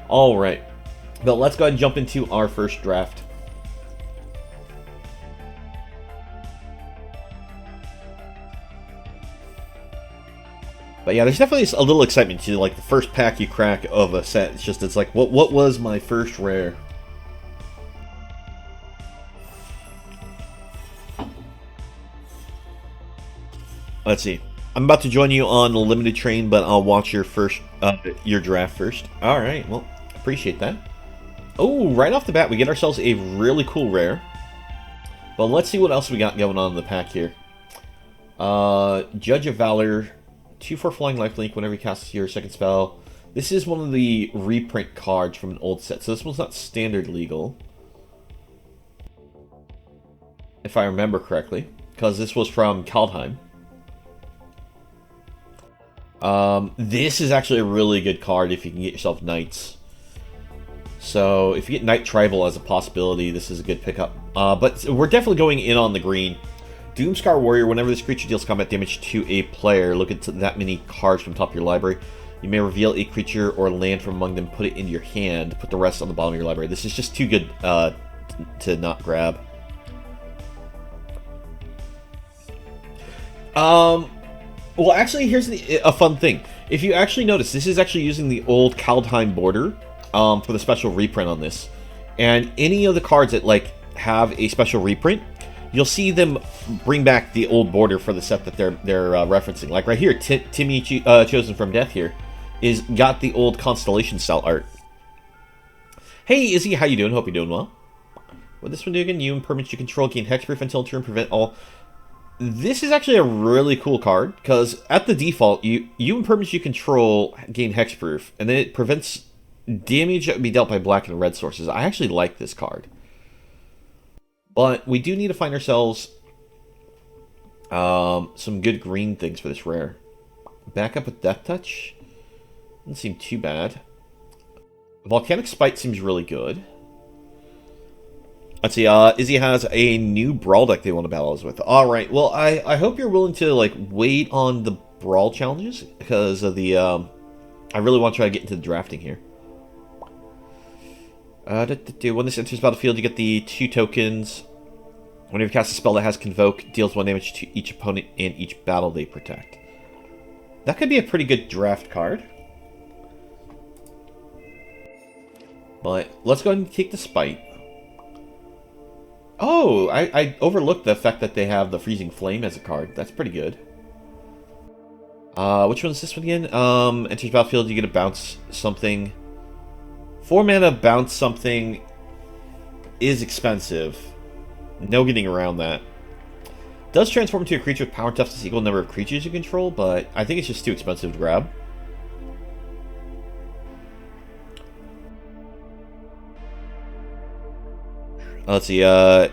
All right. But let's go ahead and jump into our first draft. But yeah, there's definitely a little excitement to like the first pack you crack of a set. It's like what was my first rare? Let's see. I'm about to join you on the limited train, but I'll watch your draft first. All right. Well, appreciate that. Oh, right off the bat, we get ourselves a really cool rare. But let's see what else we got going on in the pack here. Judge of Valor, 2/4 flying lifelink whenever you cast your second spell. This is one of the reprint cards from an old set, so this one's not standard legal. If I remember correctly, because this was from Kaldheim. This is actually a really good card if you can get yourself Knights. So if you get Knight Tribal as a possibility, this is a good pickup. But we're definitely going in on the green. Doomscar Warrior, whenever this creature deals combat damage to a player, look at that many cards from top of your library. You may reveal a creature or land from among them, put it into your hand, put the rest on the bottom of your library. This is just too good to not grab. Well, actually, here's a fun thing. If you actually notice, this is actually using the old Kaldheim border for the special reprint on this. And any of the cards that like have a special reprint, you'll see them bring back the old border for the set that they're referencing. Like right here, Timmy Chosen from Death here is got the old Constellation style art. Hey, Izzy, how you doing? Hope you're doing well. What this one do again? You and permanents you control gain hexproof until turn, prevent all. This is actually a really cool card, because at the default, you and permanents you control gain hexproof, and then it prevents damage that would be dealt by black and red sources. I actually like this card. But we do need to find ourselves some good green things for this rare. Back up with Death Touch. Doesn't seem too bad. Volcanic Spite seems really good. Let's see, Izzy has a new Brawl deck they want to battle us with. Alright, well, I hope you're willing to, like, wait on the Brawl challenges, because of the, I really want to try to get into the drafting here. When this enters the battlefield, you get the 2 tokens. Whenever you cast a spell that has Convoke, deals 1 damage to each opponent in each battle they protect. That could be a pretty good draft card. But let's go ahead and take the Spite. Oh, I overlooked the fact that they have the Freezing Flame as a card. That's pretty good. Which one is this one again? Enters battlefield, you get to bounce something. 4 mana bounce something is expensive. No getting around that. Does transform into a creature with power and toughness equal number of creatures you control, but I think it's just too expensive to grab. Let's see, I'm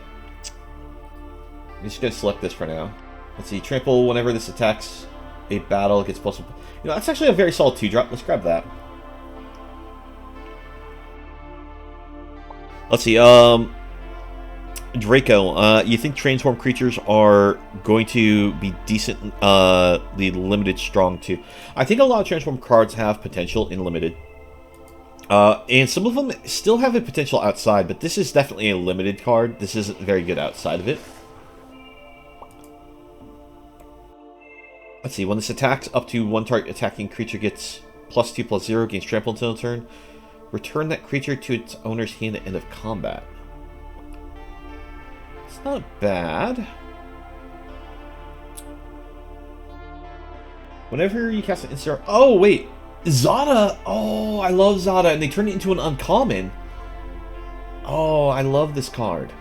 just going to select this for now. Let's see, trample whenever this attacks a battle, it gets plus one. You know, that's actually a very solid 2-drop. Let's grab that. Let's see, Draco, you think transform creatures are going to be decently limited strong too? I think a lot of transform cards have potential in limited. And some of them still have a potential outside, but this is definitely a limited card. This isn't very good outside of it. Let's see, when this attacks, up to 1 target attacking creature gets +2/+0, gains trample until turn. Return that creature to its owner's hand at the end of combat. It's not bad. Whenever you cast an instant... Oh, wait! Zada! Oh, I love Zada, and they turned it into an uncommon. Oh, I love this card.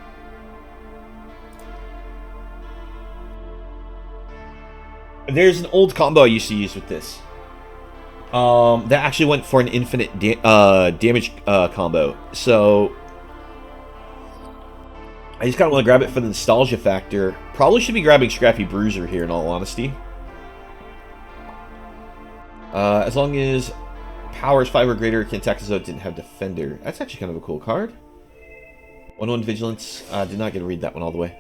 There's an old combo I used to use with this. That actually went for an infinite damage combo. So I just kind of want to grab it for the nostalgia factor. Probably should be grabbing Scrappy Bruiser here, in all honesty. As long as power is 5 or greater, can attack as though it didn't have Defender. That's actually kind of a cool card. 1/1 Vigilance. Did not get to read that one all the way.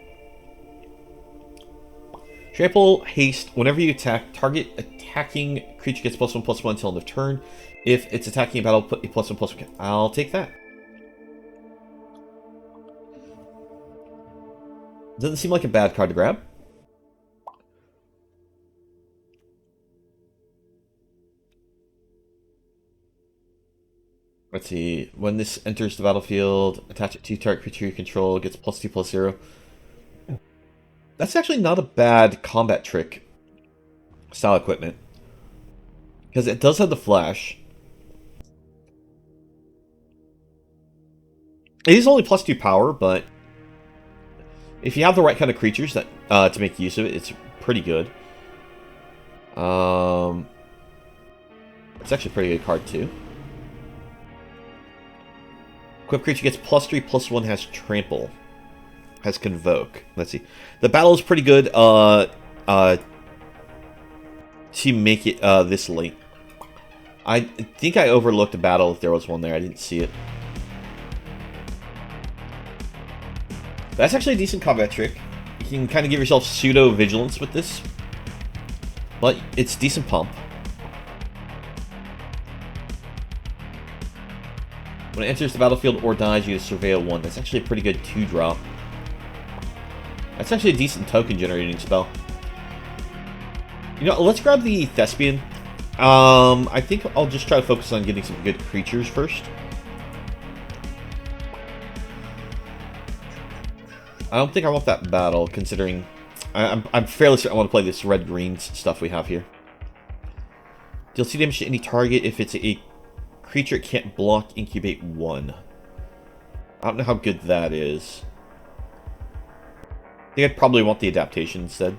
Trample haste. Whenever you attack, target attacking creature gets +1/+1 until end of turn. If it's attacking a battle, put a +1/+1. I'll take that. Doesn't seem like a bad card to grab. Let's see. When this enters the battlefield, attach it to target creature you control, gets +2/+0. That's actually not a bad combat trick style equipment. Because it does have the flash. It is only +2 power, but if you have the right kind of creatures that to make use of it, it's pretty good. It's actually a pretty good card too. Equipped creature gets +3/+1, has trample, has convoke. Let's see. The battle is pretty good to make it this late. I think I overlooked a battle if there was one there. I didn't see it. That's actually a decent combat trick. You can kind of give yourself pseudo vigilance with this, but it's decent pump. When it enters the battlefield or dies, you surveil 1. That's actually a pretty good 2-drop. That's actually a decent token generating spell. You know, let's grab the Thespian. I think I'll just try to focus on getting some good creatures first. I don't think I want that battle, considering I'm fairly certain I want to play this red-green stuff we have here. Deal 2 damage to any target if it's a creature it can't block, incubate 1. I don't know how good that is. I think I'd probably want the adaptation instead.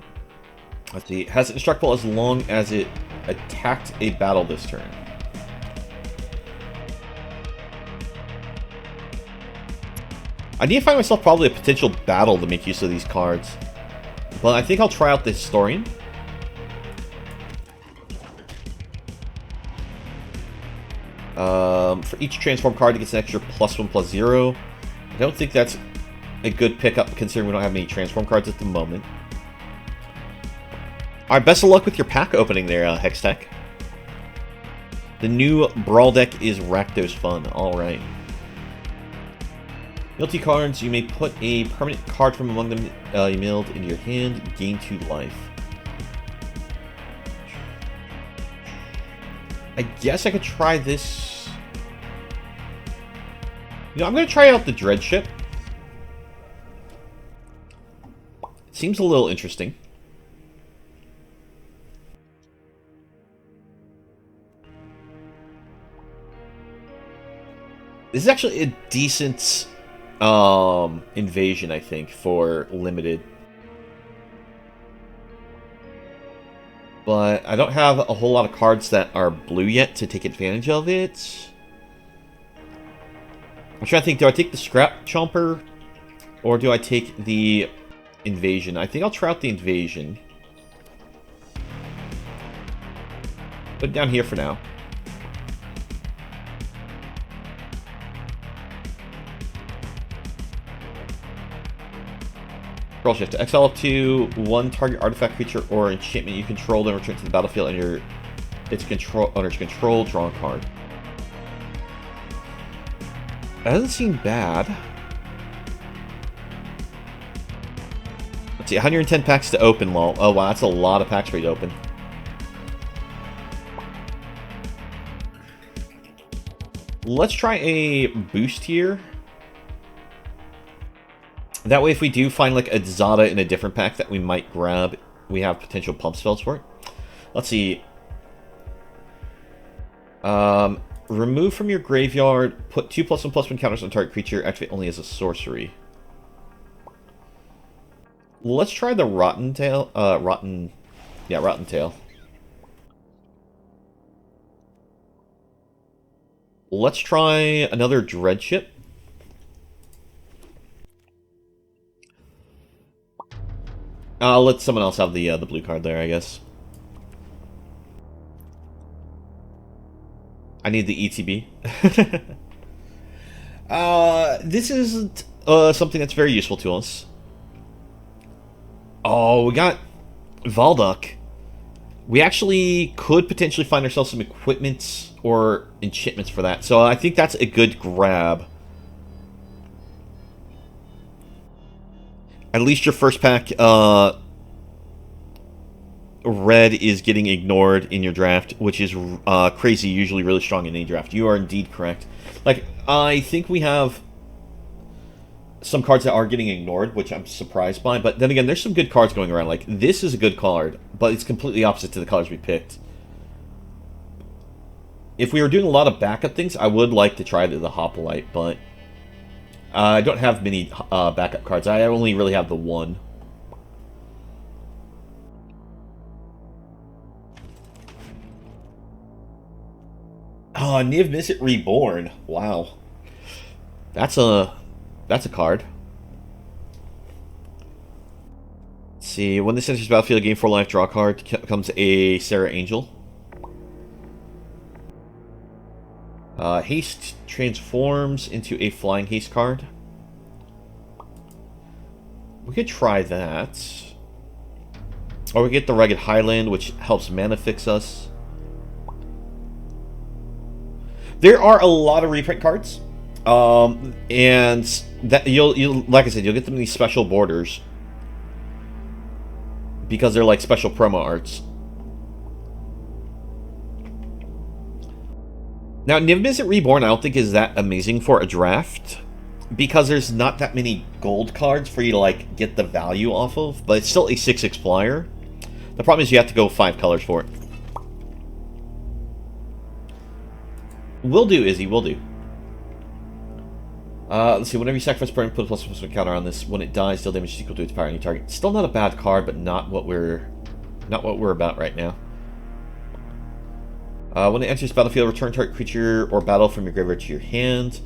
Let's see. It has Instructable as long as it attacked a battle this turn. I need to find myself probably a potential battle to make use of these cards. But I think I'll try out the Historian. For each transform card, it gets an extra +1/+0. I don't think that's a good pickup considering we don't have any transform cards at the moment. Alright, best of luck with your pack opening there, Hextech. The new Brawl deck is Rakdos Fun. Alright. Milty cards, you may put a permanent card from among them you milled into your hand, gain 2 life. I guess I could try this. You know, I'm going to try out the Dread Ship. It seems a little interesting. This is actually a decent invasion, I think, for limited. But I don't have a whole lot of cards that are blue yet to take advantage of it. I'm trying to think, do I take the Scrap Chomper? Or do I take the Invasion? I think I'll try out the Invasion. Put it down here for now. Control shift. To exile up to 1 target artifact, creature, or enchantment you control, then return to the battlefield under its owner's control, draw a card. That doesn't seem bad. Let's see, 110 packs to open, lol. Oh wow, that's a lot of packs for you to open. Let's try a boost here. That way, if we do find like a Zada in a different pack that we might grab, we have potential pump spells for it. Let's see. Remove from your graveyard, put 2 +1/+1 counters on target creature, activate only as a sorcery. Let's try the Rotten Tail. Rotten Tail. Let's try another Dread Ship. I'll let someone else have the blue card there, I guess. I need the ETB. This isn't something that's very useful to us. Oh, we got Valduk. We actually could potentially find ourselves some equipment or enchantments for that. So I think that's a good grab. At least your first pack, red is getting ignored in your draft, which is crazy, usually really strong in any draft. You are indeed correct. Like, I think we have some cards that are getting ignored, which I'm surprised by. But then again, there's some good cards going around. Like, this is a good card, but it's completely opposite to the colors we picked. If we were doing a lot of backup things, I would like to try the Hoplite, but I don't have many backup cards. I only really have the one. Oh, Niv Mizzet Reborn. Wow. That's a card. Let's see. When this enters battlefield, gain 4 life, draw a card. Comes a Sarah Angel. Haste transforms into a flying haste card. We could try that. Or we get the Rugged Highland, which helps mana fix us. There are a lot of reprint cards. And that you'll like I said, you'll get them in these special borders. Because they're like special promo arts. Now, Niv Mizzet Reborn I don't think is that amazing for a draft. Because there's not that many gold cards for you to like get the value off of. But it's still a 6/6 flyer. The problem is you have to go 5 colors for it. Will do, Izzy, will do. Let's see, whenever you sacrifice burn, put a +1 counter on this. When it dies, deal damage is equal to its power on your target. Still not a bad card, but not what we're about right now. When it enters battlefield, return target creature or battle from your graveyard to your hand.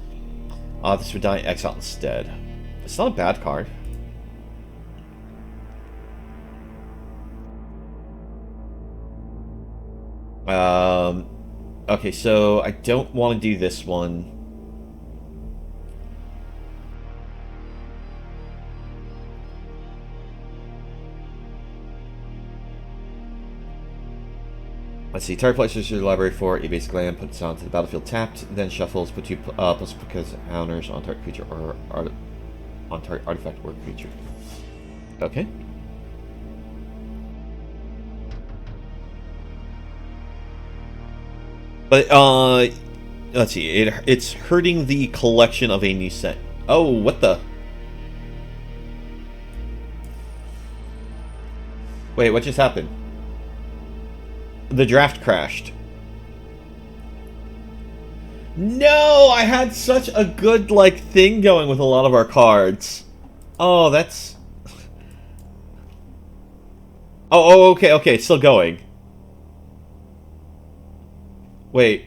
This would die exile instead. It's not a bad card. Okay, so I don't want to do this one. Let's see. Target places your library for a basic land, puts it onto the battlefield tapped, then shuffles, put 2 plus counters on target creature or on target artifact or creature. Okay. But, let's see, it's hurting the collection of a new set. Oh, what the? Wait, what just happened? The draft crashed. No, I had such a good, like, thing going with a lot of our cards. Oh, that's... Oh, okay, it's still going. Wait.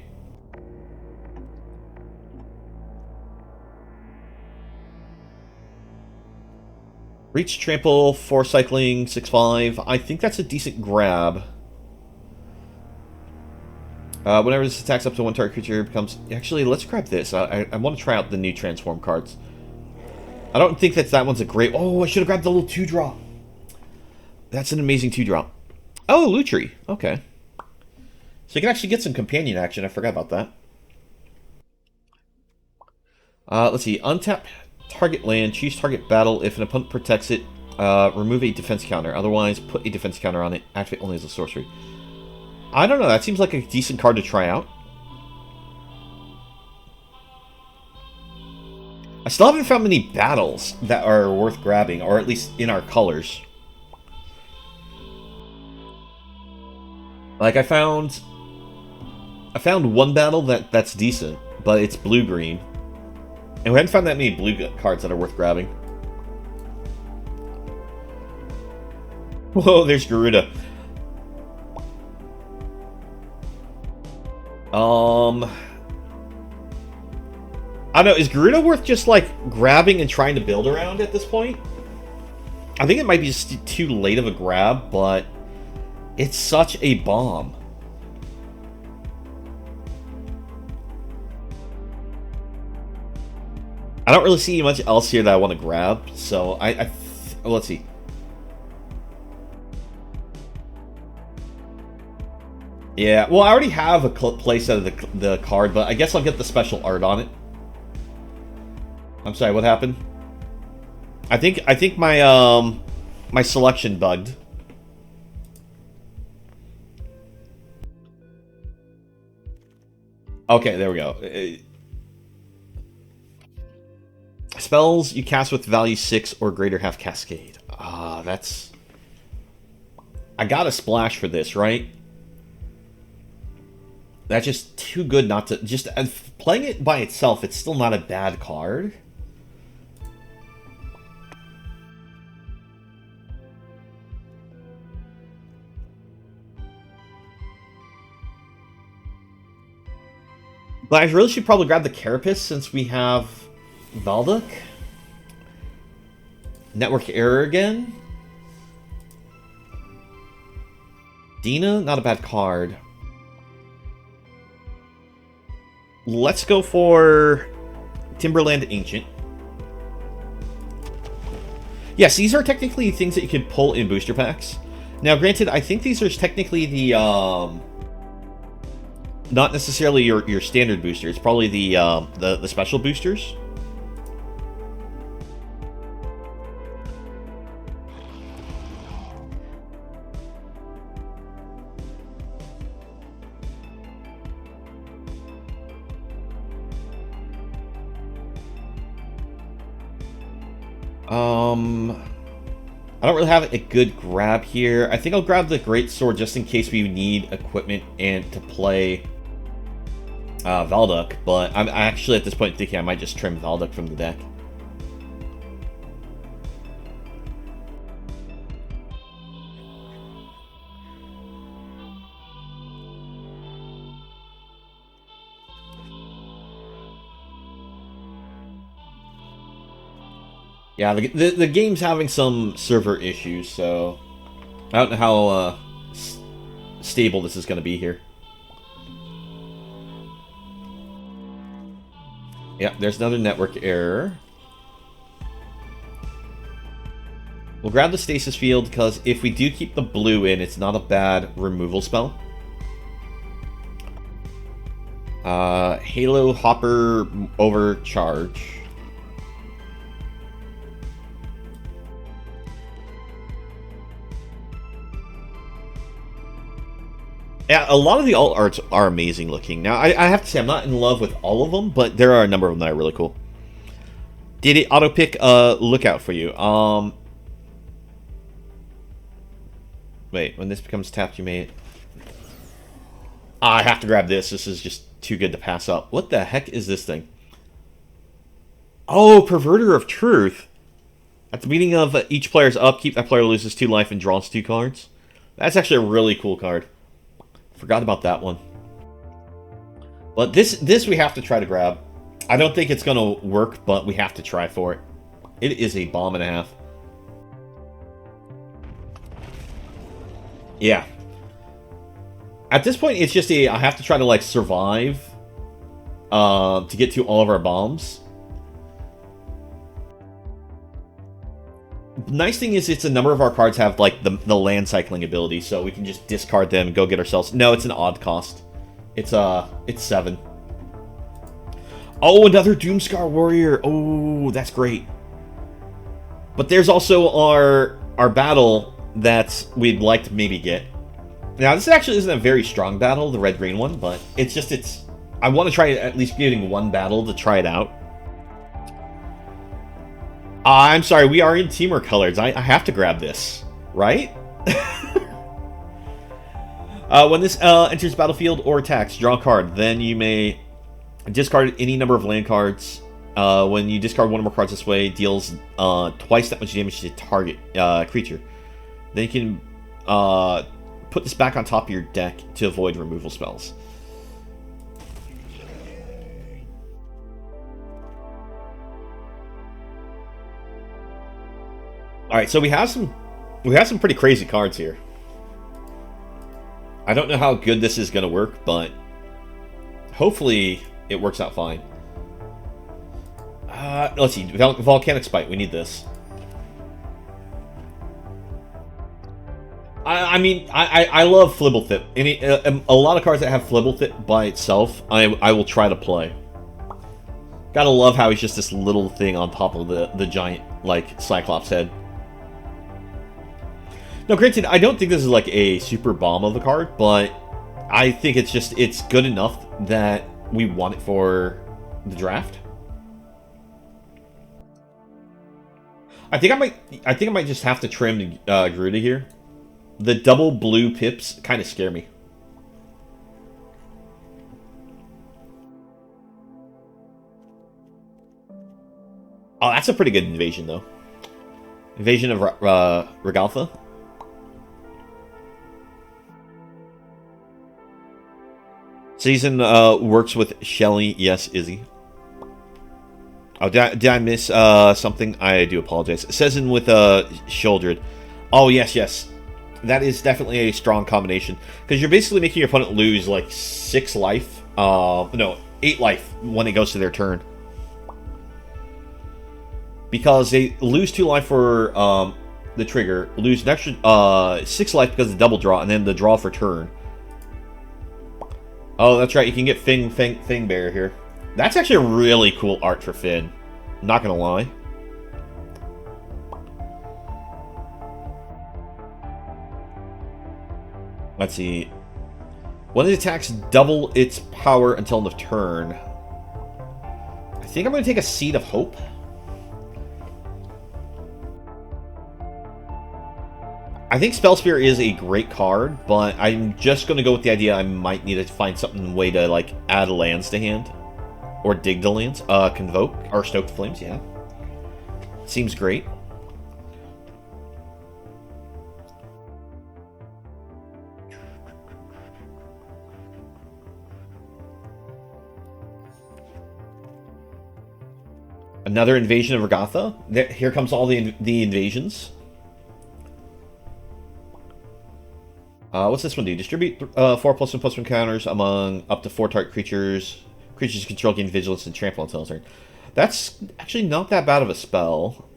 Reach, trample, 4 cycling, 6/5. I think that's a decent grab. Whenever this attacks up to 1 target creature, it becomes... Actually, let's grab this. I want to try out the new transform cards. I don't think that one's a great... Oh, I should have grabbed the little 2-drop. That's an amazing 2-drop. Oh, Lutri. Okay. So you can actually get some companion action. I forgot about that. Let's see. Untap target land. Choose target battle. If an opponent protects it, remove a defense counter. Otherwise, put a defense counter on it. Activate only as a sorcery. I don't know. That seems like a decent card to try out. I still haven't found many battles that are worth grabbing, or at least in our colors. Like, I found one battle that's decent, but it's blue-green. And we haven't found that many blue cards that are worth grabbing. Whoa, there's Garuda. I don't know, is Garuda worth just, like, grabbing and trying to build around at this point? I think it might be just too late of a grab, but it's such a bomb. I don't really see much else here that I want to grab, so let's see. Yeah, well, I already have a playset of the card, but I guess I'll get the special art on it. I'm sorry, what happened? I think my my selection bugged. Okay, there we go. Spells you cast with value 6 or greater have Cascade. Ah, that's... I got a splash for this, right? That's just too good not to... Just playing it by itself, it's still not a bad card. But I really should probably grab the Carapace since we have Valduk. Network error again. Dina, not a bad card. Let's go for Timberland Ancient. Yes, these are technically things that you can pull in booster packs. Now, granted, I think these are technically the not necessarily your standard booster. It's probably the special boosters. I don't really have a good grab here. I think I'll grab the Great Sword just in case we need equipment and to play Valduk, but I'm actually at this point thinking I might just trim Valduk from the deck. Yeah, the game's having some server issues, so I don't know how stable this is going to be here. Yeah, there's another network error. We'll grab the Stasis Field, because if we do keep the blue in, it's not a bad removal spell. Halo Hopper Overcharge. Yeah, a lot of the alt arts are amazing looking. Now, I have to say, I'm not in love with all of them, but there are a number of them that are really cool. Did it auto-pick Lookout for you? Wait, when this becomes tapped, you may... I have to grab this. This is just too good to pass up. What the heck is this thing? Oh, Perverter of Truth. At the beginning of each player's upkeep, that player loses 2 life and draws 2 cards. That's actually a really cool card. Forgot about that one. But this we have to try to grab. I don't think it's going to work, but we have to try for it. It is a bomb and a half. Yeah. At this point, it's just I have to try to, like, survive to get to all of our bombs. Nice thing is, it's a number of our cards have like the land cycling ability, so we can just discard them and go get ourselves. No, it's an odd cost. It's 7. Oh, another Doomscar Warrior. Oh, that's great. But there's also our battle that we'd like to maybe get. Now, this actually isn't a very strong battle, the red-green one, but it's. I want to try at least getting one battle to try it out. I'm sorry, we are in Teamwork colors. I have to grab this, right? When this enters battlefield or attacks, draw a card. Then you may discard any number of land cards. When you discard one or more cards this way, deals twice that much damage to target creature. Then you can put this back on top of your deck to avoid removal spells. All right, so we have some pretty crazy cards here. I don't know how good this is going to work, but hopefully it works out fine. Let's see, Volcanic Spite. We need this. I love Flibblethip. A lot of cards that have Flibblethip by itself, I will try to play. Gotta love how he's just this little thing on top of the giant, like, Cyclops head. Now, granted, I don't think this is like a super bomb of a card, but I think it's good enough that we want it for the draft. I think I might just have to trim Gruda here. The double blue pips kind of scare me. Oh, that's a pretty good invasion, though. Invasion of Regaltha. Season works with Shelly. Yes, Izzy. Oh, did I miss something? I do apologize. It says in with Shouldered. Oh, yes. That is definitely a strong combination. Because you're basically making your opponent lose, like, 6 life. No, 8 life when it goes to their turn. Because they lose 2 life for the trigger, lose an extra 6 life because of the double draw, and then the draw for turn. Oh, that's right, you can get Fang Bear here. That's actually a really cool art for Finn. Not gonna lie. Let's see. When it attacks, double its power until end of turn. I think I'm gonna take a Seed of Hope. I think Spellspear is a great card, but I'm just going to go with the idea I might need to find something way to, like, add lands to hand. Or dig the lands. Convoke. Or Stoke the Flames, yeah. Seems great. Another invasion of Regatha. Here comes all the invasions. What's this one do? Distribute 4+1/+1 counters among up to 4 target creatures. Creatures control gain vigilance and trample until turn. That's actually not that bad of a spell.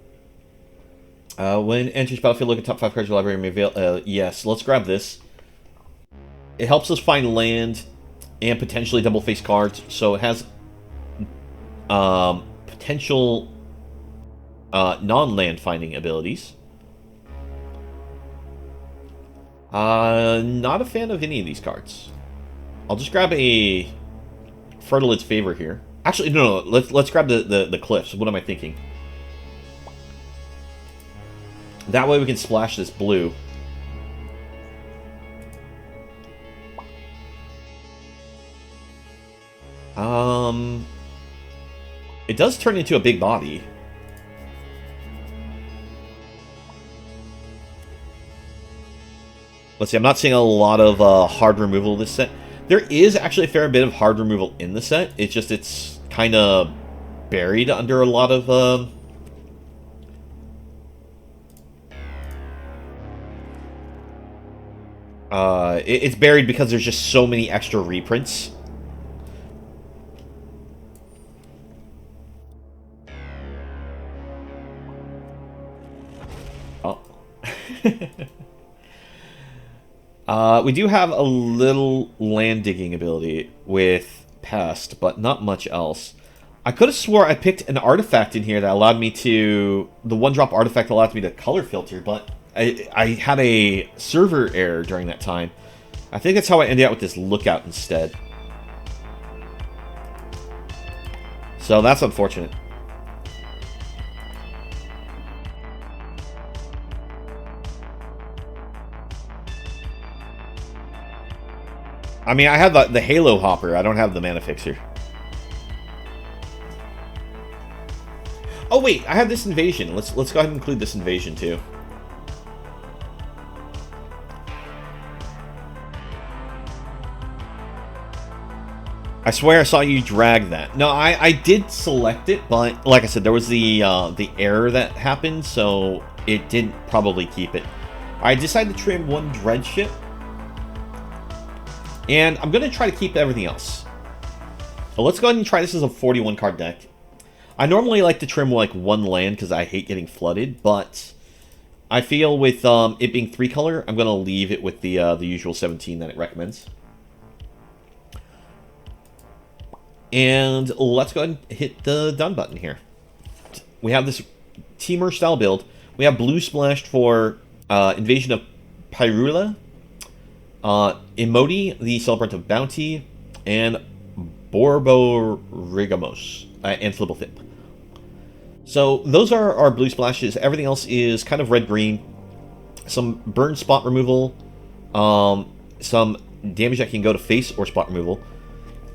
When enters battlefield, look at top 5 cards of your library and reveal. Yes, let's grab this. It helps us find land and potentially double face cards, so it has potential non-land finding abilities. Not a fan of any of these cards. I'll just grab a Fertilid's Favor here. Actually, no. Let's grab the Cliffs. What am I thinking? That way we can splash this blue. It does turn into a big body. Let's see, I'm not seeing a lot of hard removal this set. There is actually a fair bit of hard removal in the set. It's just, it's kind of buried under a lot of... it's buried because there's just so many extra reprints. Oh. We do have a little land digging ability with Pest, but not much else. I could have swore I picked an artifact in here that allowed me to... The one-drop artifact allowed me to color filter, but I had a server error during that time. I think that's how I ended up with this Lookout instead. So that's unfortunate. I mean, I have the Halo Hopper. I don't have the Mana Fixer. Oh wait, I have this invasion. Let's go ahead and include this invasion too. I swear I saw you drag that. No, I did select it, but like I said, there was the error that happened, so it didn't probably keep it. I decided to trim one Dread ship. And I'm going to try to keep everything else. So let's go ahead and try this as a 41 card deck. I normally like to trim like one land because I hate getting flooded, but I feel with it being 3-color, I'm going to leave it with the usual 17 that it recommends. And let's go ahead and hit the done button here. We have this Teamer style build. We have blue splashed for Invasion of Pyrula, Emoti, the Celebrant of Bounty, and Borborygamos, and Flibblethip. So those are our blue splashes. Everything else is kind of red-green. Some burn spot removal, some damage that can go to face or spot removal.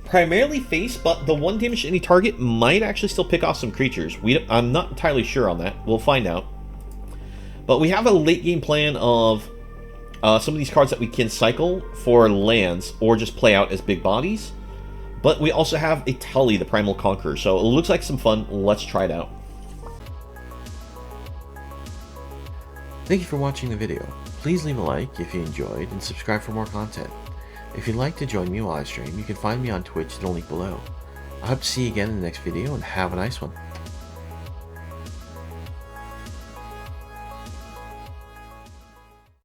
Primarily face, but the 1 damage to any target might actually still pick off some creatures. I'm not entirely sure on that. We'll find out. But we have a late game plan of some of these cards that we can cycle for lands or just play out as big bodies. But we also have a Tully, the Primal Conqueror. So it looks like some fun. Let's try it out. Thank you for watching the video. Please leave a like if you enjoyed and subscribe for more content. If you'd like to join me while I stream, you can find me on Twitch in the link below. I hope to see you again in the next video and have a nice one.